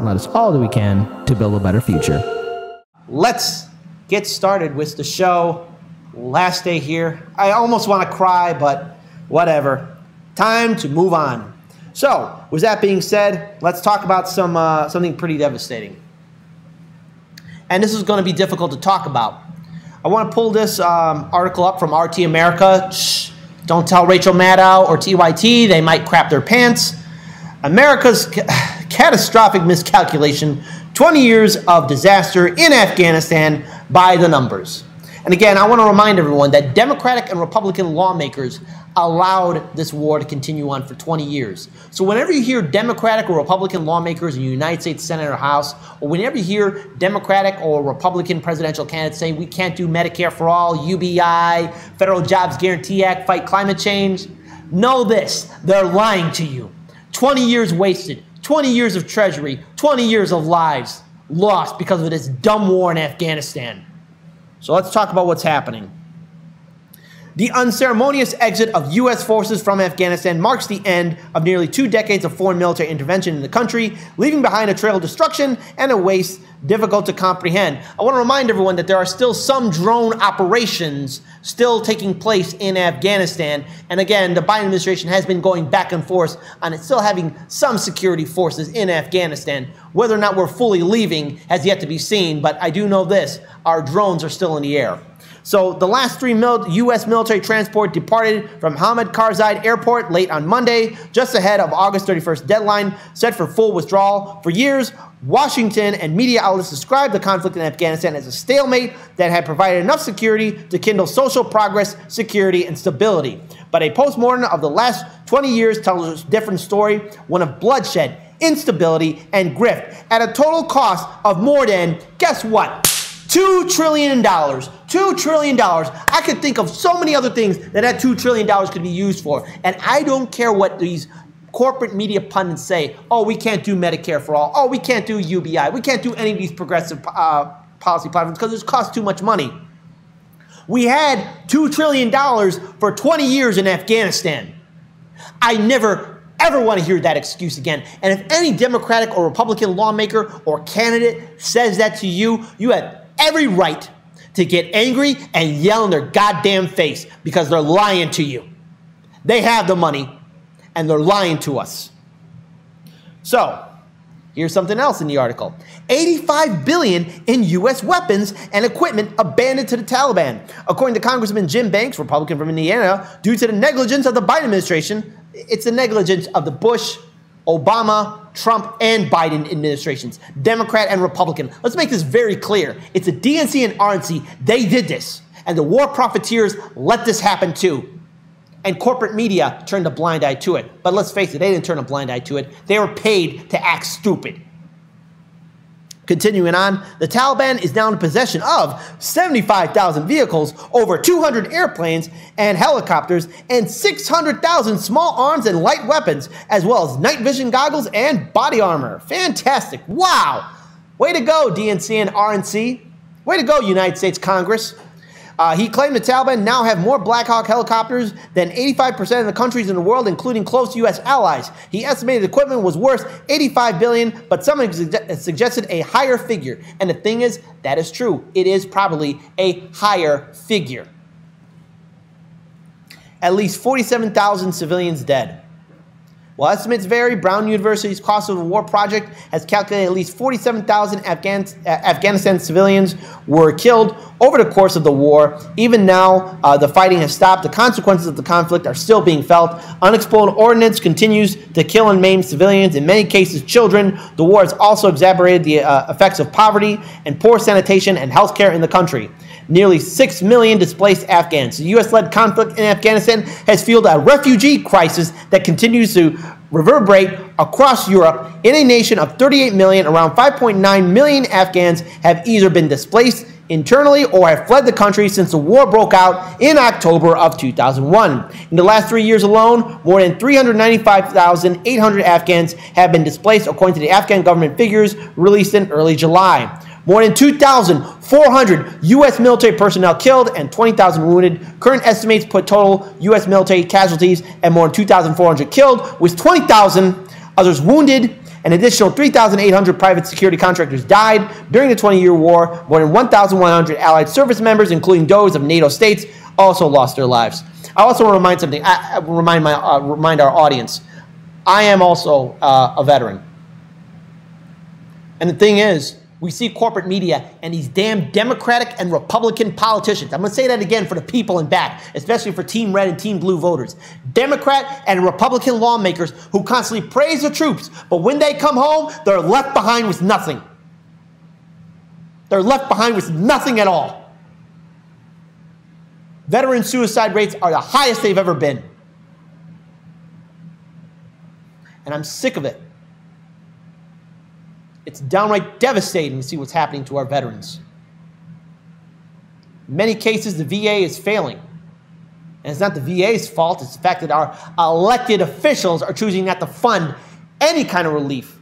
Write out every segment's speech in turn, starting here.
and let us all do we can to build a better future. Let's get started with the show. Last day here. I almost want to cry, but whatever. Time to move on. So, with that being said, let's talk about something pretty devastating. And this is going to be difficult to talk about. I want to pull this article up from RT America. Shh, don't tell Rachel Maddow or TYT. They might crap their pants. America's catastrophic miscalculation, 20 years of disaster in Afghanistan by the numbers. And again, I want to remind everyone that Democratic and Republican lawmakers allowed this war to continue on for 20 years. So whenever you hear Democratic or Republican lawmakers in the United States Senate or House, or whenever you hear Democratic or Republican presidential candidates say we can't do Medicare for all, UBI, Federal Jobs Guarantee Act, fight climate change, know this, they're lying to you. 20 years wasted, 20 years of treasury, 20 years of lives lost because of this dumb war in Afghanistan. So let's talk about what's happening. The unceremonious exit of U.S. forces from Afghanistan marks the end of nearly 2 decades of foreign military intervention in the country, leaving behind a trail of destruction and a waste difficult to comprehend. I want to remind everyone that there are still some drone operations still taking place in Afghanistan. And again, the Biden administration has been going back and forth on it still having some security forces in Afghanistan. Whether or not we're fully leaving has yet to be seen, but I do know this, our drones are still in the air. So the last 3 U.S. military transport departed from Hamid Karzai Airport late on Monday, just ahead of August 31st deadline set for full withdrawal. For years, Washington and media outlets described the conflict in Afghanistan as a stalemate that had provided enough security to kindle social progress, security, and stability. But a postmortem of the last 20 years tells a different story, one of bloodshed, instability, and grift, at a total cost of more than, guess what? $2 trillion. $2 trillion. I could think of so many other things that $2 trillion could be used for. And I don't care what these corporate media pundits say. Oh, we can't do Medicare for all. Oh, we can't do UBI. We can't do any of these progressive policy platforms because it costs too much money. We had $2 trillion for 20 years in Afghanistan. I never ever want to hear that excuse again. And if any Democratic or Republican lawmaker or candidate says that to you, you have every right to get angry and yell in their goddamn face because they're lying to you. They have the money and they're lying to us. So, here's something else in the article. $85 billion in U.S. weapons and equipment abandoned to the Taliban. According to Congressman Jim Banks, Republican from Indiana, due to the negligence of the Biden administration, it's the negligence of the Bush, Obama, Trump, and Biden administrations, Democrat and Republican. Let's make this very clear. It's the DNC and RNC. They did this. And the war profiteers let this happen too. And corporate media turned a blind eye to it. But let's face it, they didn't turn a blind eye to it. They were paid to act stupid. Continuing on, the Taliban is now in possession of 75,000 vehicles, over 200 airplanes and helicopters, and 600,000 small arms and light weapons, as well as night vision goggles and body armor. Fantastic. Wow. Way to go, DNC and RNC. Way to go, United States Congress. He claimed the Taliban now have more Black Hawk helicopters than 85% of the countries in the world, including close U.S. allies. He estimated the equipment was worth $85 billion, but some suggested a higher figure. And the thing is, that is true. It is probably a higher figure. At least 47,000 civilians dead. While estimates vary, Brown University's Cost of the War project has calculated at least 47,000 Afghanistan civilians were killed over the course of the war. Even now, the fighting has stopped. The consequences of the conflict are still being felt. Unexploded ordnance continues to kill and maim civilians, in many cases children. The war has also exacerbated the effects of poverty and poor sanitation and health care in the country. Nearly 6 million displaced Afghans. The U.S.-led conflict in Afghanistan has fueled a refugee crisis that continues to reverberate across Europe. In a nation of 38 million, around 5.9 million Afghans have either been displaced internally or have fled the country since the war broke out in October of 2001. In the last 3 years alone, more than 395,800 Afghans have been displaced, according to the Afghan government figures released in early July. More than 2,400 U.S. military personnel killed and 20,000 wounded. Current estimates put total U.S. military casualties at more than 2,400 killed, with 20,000 others wounded An additional 3,800 private security contractors died during the 20-year war. More than 1,100 Allied service members, including those of NATO states, also lost their lives. I also want to remind something. I remind our audience. I am also a veteran. And the thing is, we see corporate media and these damn Democratic and Republican politicians. I'm going to say that again for the people in back, especially for Team Red and Team Blue voters. Democrat and Republican lawmakers who constantly praise the troops, but when they come home, they're left behind with nothing. They're left behind with nothing at all. Veteran suicide rates are the highest they've ever been. And I'm sick of it. It's downright devastating to see what's happening to our veterans. In many cases, the VA is failing. And it's not the VA's fault. It's the fact that our elected officials are choosing not to fund any kind of relief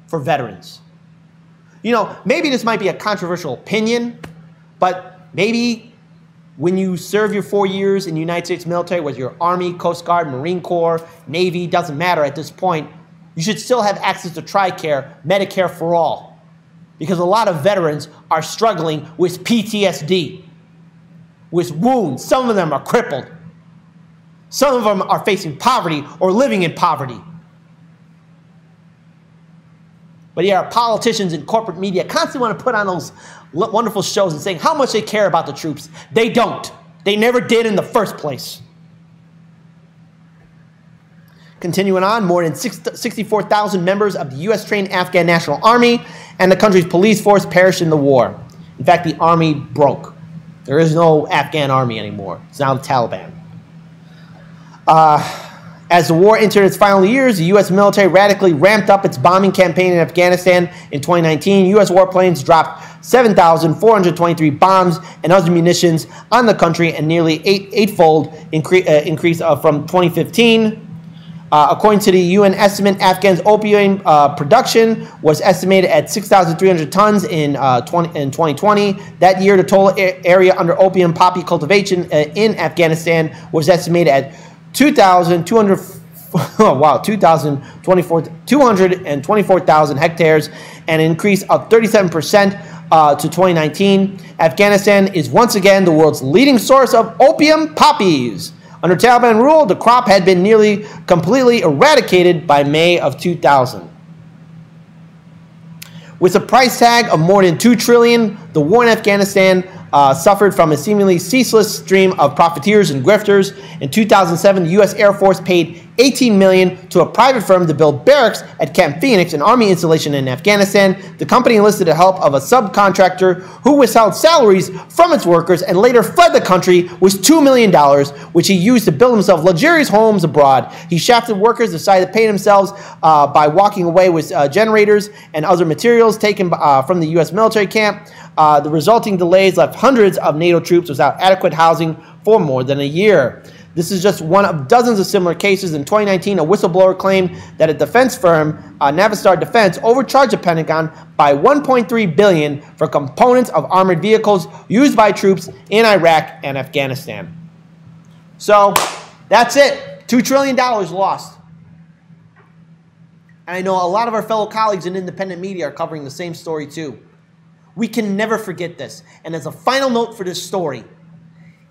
for veterans. You know, maybe this might be a controversial opinion, but maybe when you serve your 4 years in the United States military, whether you're Army, Coast Guard, Marine Corps, Navy, doesn't matter at this point, you should still have access to TRICARE, Medicare for all, because a lot of veterans are struggling with PTSD, with wounds. Some of them are crippled. Some of them are facing poverty or living in poverty. But yeah, our politicians and corporate media constantly want to put on those wonderful shows and saying how much they care about the troops. They don't. They never did in the first place. Continuing on, more than 64,000 members of the U.S.-trained Afghan National Army and the country's police force perished in the war. In fact, the army broke. There is no Afghan army anymore. It's now the Taliban. As the war entered its final years, the U.S. military radically ramped up its bombing campaign in Afghanistan. In 2019, U.S. warplanes dropped 7,423 bombs and other munitions on the country, and nearly eightfold increase from 2015. According to the UN estimate, Afghans' opium production was estimated at 6,300 tons in 2020. That year, the total area under opium poppy cultivation in Afghanistan was estimated at 224,000 hectares, an increase of 37% to 2019. Afghanistan is once again the world's leading source of opium poppies. Under Taliban rule, the crop had been nearly completely eradicated by May of 2000. With a price tag of more than $2 trillion, the war in Afghanistan suffered from a seemingly ceaseless stream of profiteers and grifters. In 2007, the U.S. Air Force paid $18 million to a private firm to build barracks at Camp Phoenix, an army installation in Afghanistan. The company enlisted the help of a subcontractor who withheld salaries from its workers and later fled the country with $2 million, which he used to build himself luxurious homes abroad. He shafted workers, decided to pay themselves by walking away with generators and other materials taken from the U.S. military camp. The resulting delays left hundreds of NATO troops without adequate housing for more than a year. This is just one of dozens of similar cases. In 2019, a whistleblower claimed that a defense firm, Navistar Defense, overcharged the Pentagon by $1.3 billion for components of armored vehicles used by troops in Iraq and Afghanistan. So that's it. $2 trillion lost. And I know a lot of our fellow colleagues in independent media are covering the same story too. We can never forget this. And as a final note for this story,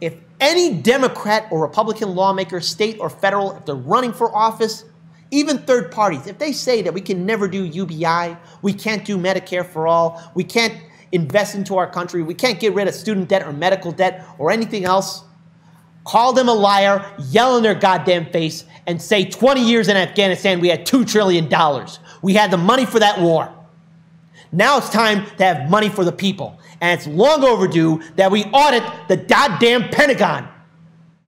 if any Democrat or Republican lawmaker, state or federal, if they're running for office, even third parties, if they say that we can never do UBI, we can't do Medicare for all, we can't invest into our country, we can't get rid of student debt or medical debt or anything else, call them a liar, yell in their goddamn face, and say 20 years in Afghanistan we had $2 trillion. We had the money for that war. Now it's time to have money for the people. And it's long overdue that we audit the goddamn Pentagon.